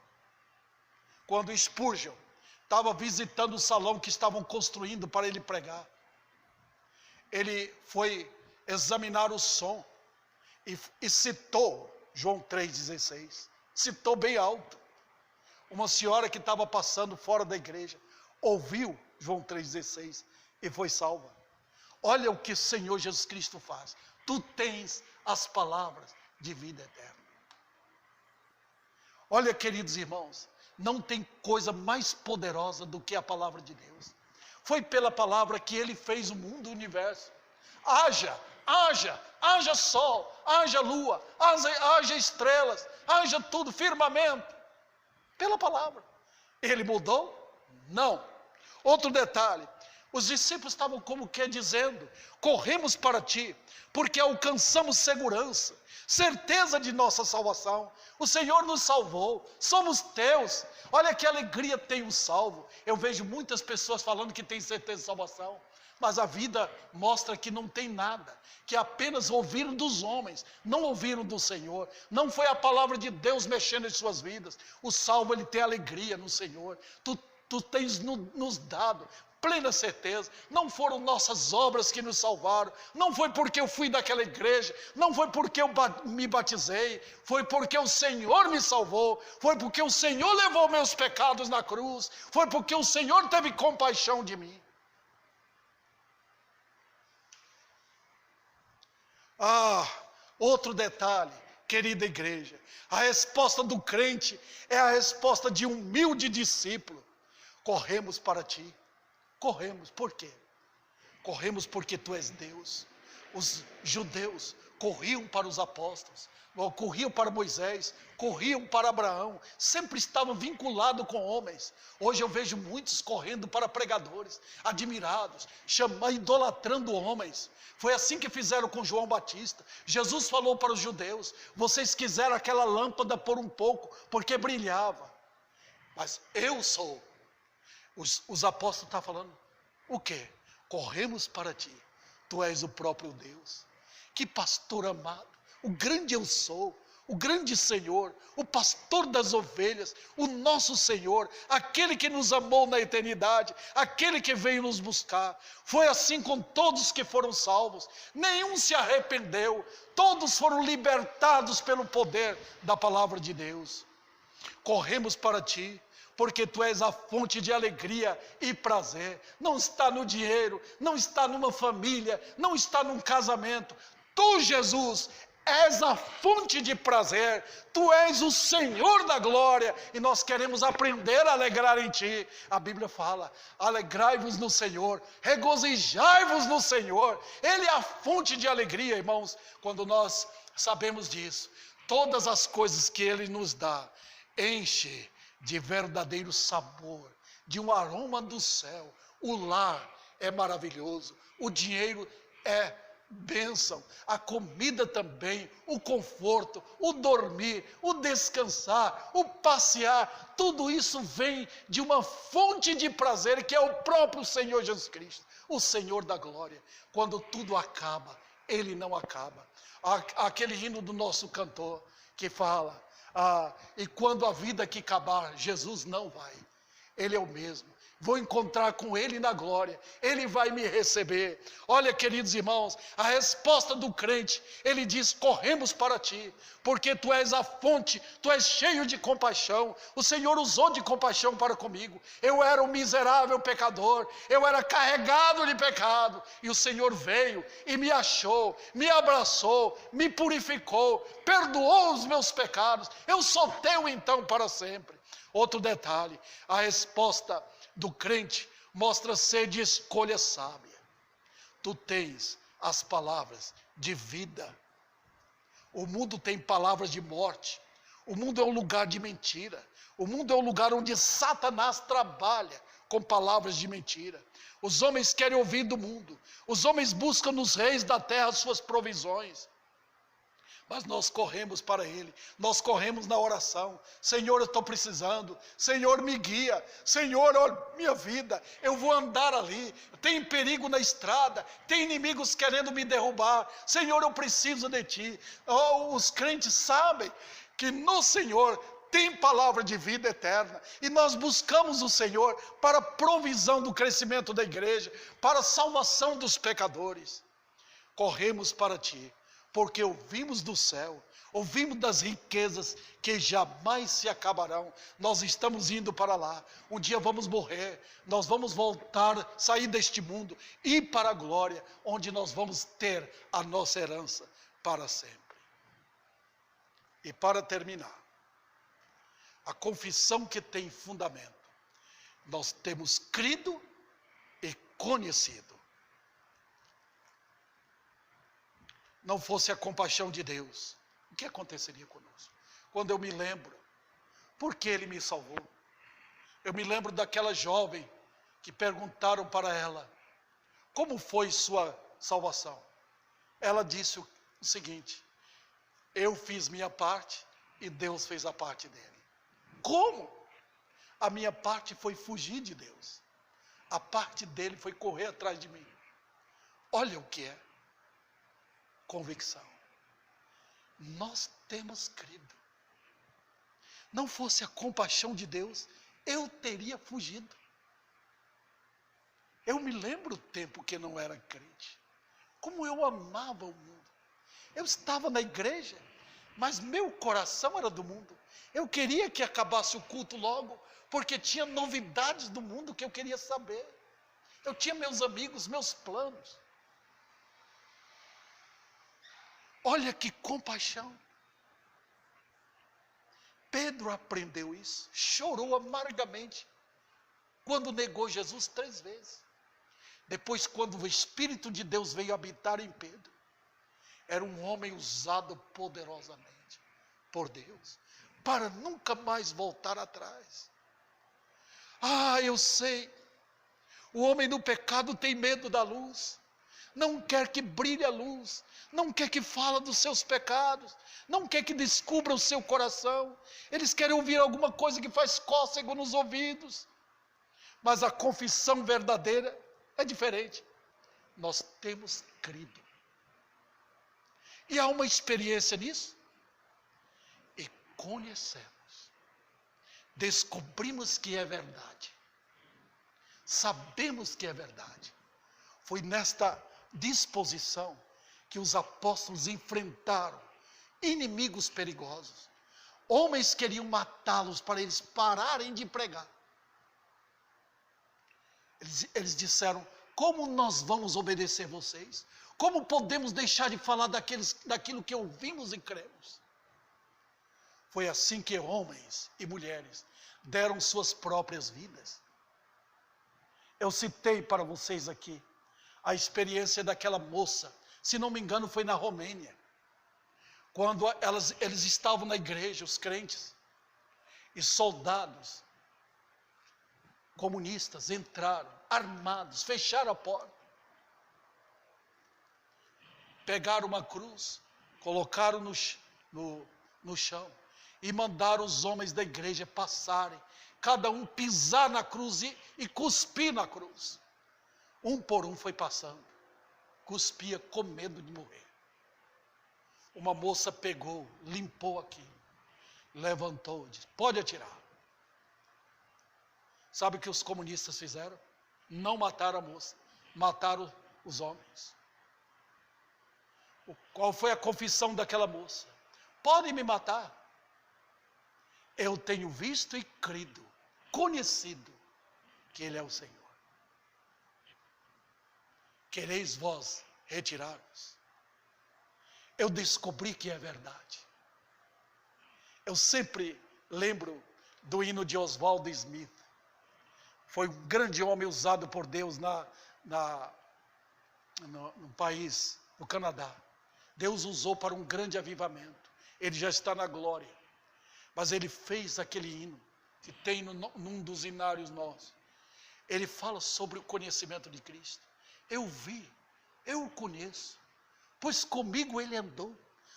Quando Spurgeon estava visitando o salão que estavam construindo para ele pregar, ele foi examinar o som e citou João 3,16. Citou bem alto. Uma senhora que estava passando fora da igreja ouviu João 3,16 e foi salva. Olha o que o Senhor Jesus Cristo faz. Tu tens as palavras de vida eterna. Olha, queridos irmãos, não tem coisa mais poderosa do que a palavra de Deus. Foi pela palavra que ele fez o mundo e o universo. Haja sol, haja lua, haja estrelas, haja tudo, firmamento. Pela palavra. Ele mudou? Não. Outro detalhe. Os discípulos estavam como que dizendo: corremos para ti, porque alcançamos segurança, certeza de nossa salvação. O Senhor nos salvou, somos teus. Olha que alegria tem o salvo. Eu vejo muitas pessoas falando que tem certeza de salvação, mas a vida mostra que não tem nada, que apenas ouviram dos homens, não ouviram do Senhor. Não foi a palavra de Deus mexendo em suas vidas. O salvo, ele tem alegria no Senhor. Tu tens nos dado plena certeza. Não foram nossas obras que nos salvaram, não foi porque eu fui daquela igreja, não foi porque eu me batizei, foi porque o Senhor me salvou, foi porque o Senhor levou meus pecados na cruz, foi porque o Senhor teve compaixão de mim. Outro detalhe, querida igreja, a resposta do crente é a resposta de um humilde discípulo: corremos para ti. Corremos, por quê? Corremos porque tu és Deus. Os judeus corriam para os apóstolos, corriam para Moisés, corriam para Abraão, sempre estavam vinculados com homens. Hoje eu vejo muitos correndo para pregadores, admirados, idolatrando homens. Foi assim que fizeram com João Batista. Jesus falou para os judeus: vocês quiseram aquela lâmpada por um pouco, porque brilhava, mas eu sou. Os apóstolos estão falando, o quê? Corremos para ti, tu és o próprio Deus. Que pastor amado, o grande eu sou, o grande Senhor, o pastor das ovelhas, o nosso Senhor, aquele que nos amou na eternidade, aquele que veio nos buscar. Foi assim com todos que foram salvos, nenhum se arrependeu, todos foram libertados pelo poder da palavra de Deus. Corremos para ti, porque tu és a fonte de alegria e prazer. Não está no dinheiro, não está numa família, não está num casamento. Tu, Jesus, és a fonte de prazer, tu és o Senhor da glória, e nós queremos aprender a alegrar em ti. A Bíblia fala: alegrai-vos no Senhor, regozijai-vos no Senhor. Ele é a fonte de alegria, irmãos. Quando nós sabemos disso, todas as coisas que Ele nos dá, enche de verdadeiro sabor, de um aroma do céu. O lar é maravilhoso, o dinheiro é bênção, a comida também, o conforto, o dormir, o descansar, o passear, tudo isso vem de uma fonte de prazer que é o próprio Senhor Jesus Cristo, o Senhor da glória. Quando tudo acaba, Ele não acaba. Aquele hino do nosso cantor que fala: e quando a vida aqui acabar, Jesus não vai, Ele é o mesmo. Vou encontrar com Ele na glória, Ele vai me receber. Olha, queridos irmãos, a resposta do crente, ele diz: corremos para ti, porque tu és a fonte, tu és cheio de compaixão. O Senhor usou de compaixão para comigo. Eu era um miserável pecador, eu era carregado de pecado, e o Senhor veio e me achou, me abraçou, me purificou, perdoou os meus pecados. Eu sou teu então para sempre. Outro detalhe, a resposta do crente mostra ser de escolha sábia. Tu tens as palavras de vida. O mundo tem palavras de morte. O mundo é um lugar de mentira. O mundo é um lugar onde Satanás trabalha com palavras de mentira. Os homens querem ouvir do mundo. Os homens buscam nos reis da terra suas provisões. Mas nós corremos para Ele, nós corremos na oração. Senhor, eu estou precisando, Senhor, me guia, Senhor, olha minha vida, eu vou andar ali, tem perigo na estrada, tem inimigos querendo me derrubar, Senhor, eu preciso de Ti. Os crentes sabem que no Senhor tem palavra de vida eterna, e nós buscamos o Senhor para a provisão do crescimento da igreja, para a salvação dos pecadores. Corremos para Ti, porque ouvimos do céu, ouvimos das riquezas que jamais se acabarão. Nós estamos indo para lá, um dia vamos morrer, nós vamos voltar, sair deste mundo, ir para a glória, onde nós vamos ter a nossa herança para sempre. E para terminar, a confissão que tem fundamento: nós temos crido e conhecido. Não fosse a compaixão de Deus, o que aconteceria conosco? Quando eu me lembro, por que Ele me salvou? Eu me lembro daquela jovem que perguntaram para ela: como foi sua salvação? Ela disse o seguinte: eu fiz minha parte e Deus fez a parte dele. Como? A minha parte foi fugir de Deus, a parte dele foi correr atrás de mim. Olha o que é convicção. Nós temos crido. Não fosse a compaixão de Deus, eu teria fugido. Eu me lembro o tempo que não era crente, como eu amava o mundo. Eu estava na igreja, mas meu coração era do mundo. Eu queria que acabasse o culto logo, porque tinha novidades do mundo que eu queria saber. Eu tinha meus amigos, meus planos. Olha que compaixão. Pedro aprendeu isso, chorou amargamente quando negou Jesus 3 vezes. Depois, quando o Espírito de Deus veio habitar em Pedro, era um homem usado poderosamente por Deus, para nunca mais voltar atrás. Eu sei, o homem do pecado tem medo da luz, não quer que brilhe a luz, não quer que fale dos seus pecados, não quer que descubra o seu coração, eles querem ouvir alguma coisa que faz cócego nos ouvidos, mas a confissão verdadeira é diferente. Nós temos crido, e há uma experiência nisso, e conhecemos, descobrimos que é verdade, sabemos que é verdade. Foi nesta disposição que os apóstolos enfrentaram inimigos perigosos. Homens queriam matá-los para eles pararem de pregar. Eles disseram: como nós vamos obedecer vocês? Como podemos deixar de falar daquilo que ouvimos e cremos? Foi assim que homens e mulheres deram suas próprias vidas. Eu citei para vocês aqui a experiência daquela moça, se não me engano foi na Romênia, quando eles estavam na igreja, os crentes, e soldados comunistas entraram, armados, fecharam a porta, pegaram uma cruz, colocaram no chão, e mandaram os homens da igreja passarem, cada um pisar na cruz e cuspir na cruz. Um por um foi passando, cuspia com medo de morrer. Uma moça pegou, limpou aqui, levantou e disse: pode atirar. Sabe o que os comunistas fizeram? Não mataram a moça, mataram os homens. Qual foi a confissão daquela moça? Podem me matar, eu tenho visto e crido, conhecido que Ele é o Senhor. Quereis vós retirar-vos? Eu descobri que é verdade. Eu sempre lembro do hino de Oswald Smith. Foi um grande homem usado por Deus no país, no Canadá. Deus usou para um grande avivamento. Ele já está na glória. Mas ele fez aquele hino, que tem num dos hinários nossos. Ele fala sobre o conhecimento de Cristo. Eu vi, eu o conheço, pois comigo ele andou.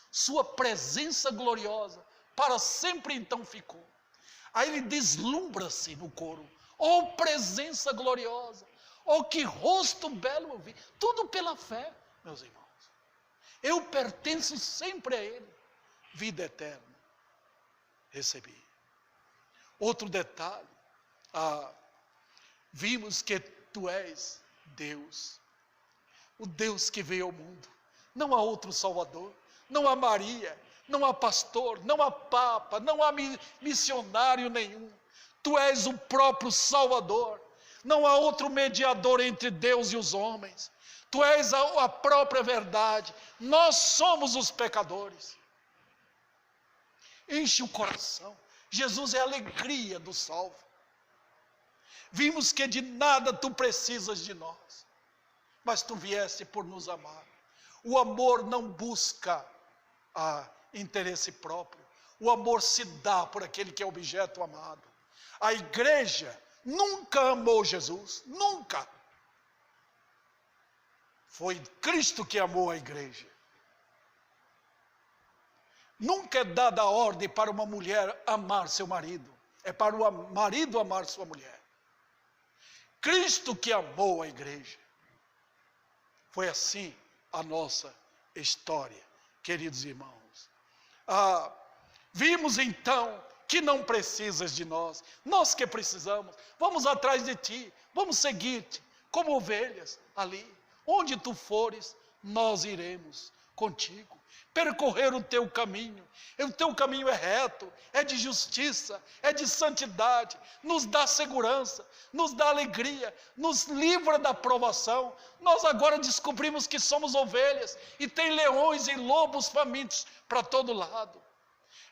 Sua presença gloriosa para sempre então ficou. Aí ele deslumbra-se no coro. Oh, presença gloriosa! Oh, que rosto belo eu vi! Tudo pela fé, meus irmãos. Eu pertenço sempre a Ele. Vida eterna recebi. Outro detalhe, vimos que Tu és Deus, o Deus que veio ao mundo. Não há outro Salvador, não há Maria, não há pastor, não há papa, não há missionário nenhum. Tu és o próprio Salvador, não há outro mediador entre Deus e os homens. Tu és a própria verdade, nós somos os pecadores. Enche o coração, Jesus é a alegria do salvo. Vimos que de nada Tu precisas de nós, mas Tu vieste por nos amar. O amor não busca interesse próprio, o amor se dá por aquele que é objeto amado. A igreja nunca amou Jesus, nunca. Foi Cristo que amou a igreja. Nunca é dada a ordem para uma mulher amar seu marido, é para o marido amar sua mulher. Cristo que amou a igreja. Foi assim a nossa história, queridos irmãos. Vimos então que não precisas de nós, nós que precisamos. Vamos atrás de Ti, vamos seguir-te como ovelhas ali. Onde Tu fores, nós iremos contigo, percorrer o Teu caminho. O Teu caminho é reto, é de justiça, é de santidade, nos dá segurança, nos dá alegria, nos livra da provação. Nós agora descobrimos que somos ovelhas e tem leões e lobos famintos para todo lado.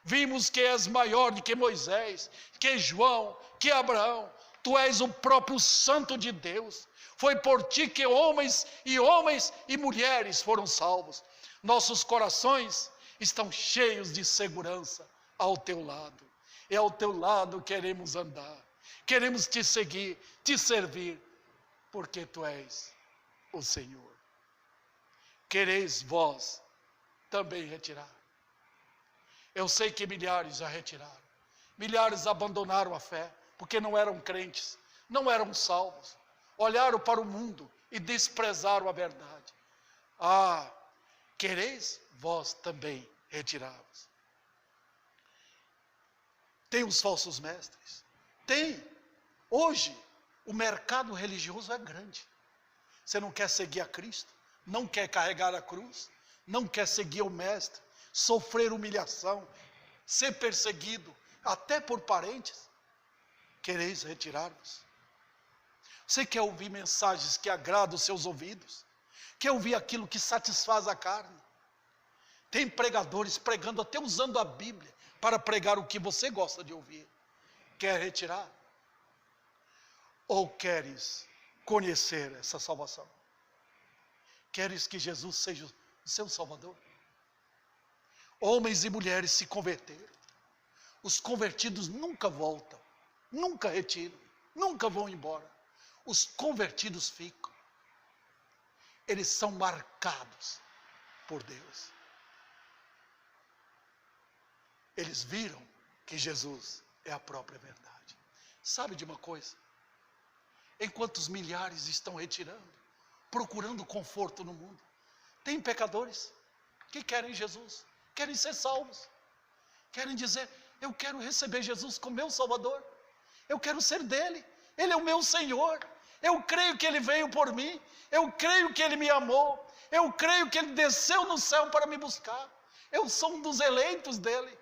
Vimos que és maior do que Moisés, que João, que Abraão. Tu és o próprio Santo de Deus. Foi por Ti que homens e mulheres foram salvos. Nossos corações estão cheios de segurança ao teu lado. E ao teu lado queremos andar. Queremos te seguir, te servir, porque tu és o Senhor. Quereis vós também retirar. Eu sei que milhares já retiraram. Milhares abandonaram a fé, porque não eram crentes, não eram salvos. Olharam para o mundo e desprezaram a verdade. Ah, quereis vós também retirar-vos. Tem os falsos mestres? Tem. Hoje, o mercado religioso é grande. Você não quer seguir a Cristo? Não quer carregar a cruz? Não quer seguir o mestre? Sofrer humilhação? Ser perseguido? Até por parentes? Quereis retirar-vos? Você quer ouvir mensagens que agradam os seus ouvidos? Quer ouvir aquilo que satisfaz a carne? Tem pregadores pregando, até usando a Bíblia, para pregar o que você gosta de ouvir. Quer retirar? Ou queres conhecer essa salvação? Queres que Jesus seja o seu Salvador? Homens e mulheres se converteram. Os convertidos nunca voltam, nunca retiram, nunca vão embora. Os convertidos ficam. Eles são marcados por Deus. Eles viram que Jesus é a própria verdade. Sabe de uma coisa? Enquanto os milhares estão retirando, procurando conforto no mundo, tem pecadores que querem Jesus, querem ser salvos, querem dizer: eu quero receber Jesus como meu Salvador, eu quero ser dele, ele é o meu Senhor, eu creio que ele veio por mim, eu creio que ele me amou, eu creio que ele desceu no céu para me buscar, eu sou um dos eleitos dele.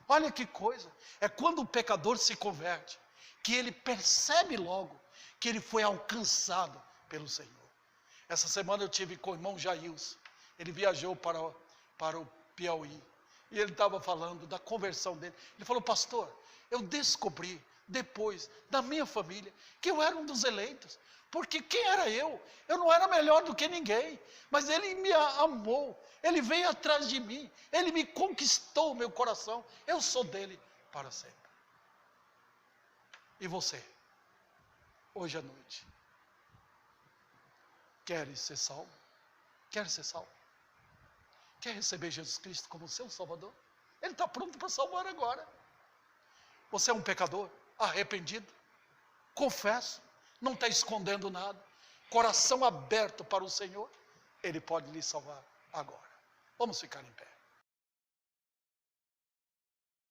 Olha que coisa, é quando o pecador se converte, que ele percebe logo que ele foi alcançado pelo Senhor. Essa semana eu tive com o irmão Jailson, ele viajou para o Piauí, e ele estava falando da conversão dele. Ele falou: pastor, eu descobri depois da minha família que eu era um dos eleitos, porque quem era eu? Eu não era melhor do que ninguém, mas ele me amou, ele veio atrás de mim, ele me conquistou o meu coração, eu sou dele para sempre. E você, hoje à noite, queres ser salvo? Quer ser salvo? Quer receber Jesus Cristo como seu Salvador? Ele está pronto para salvar agora. Você é um pecador arrependido? Confesso, não está escondendo nada, coração aberto para o Senhor, Ele pode lhe salvar agora. Vamos ficar em pé.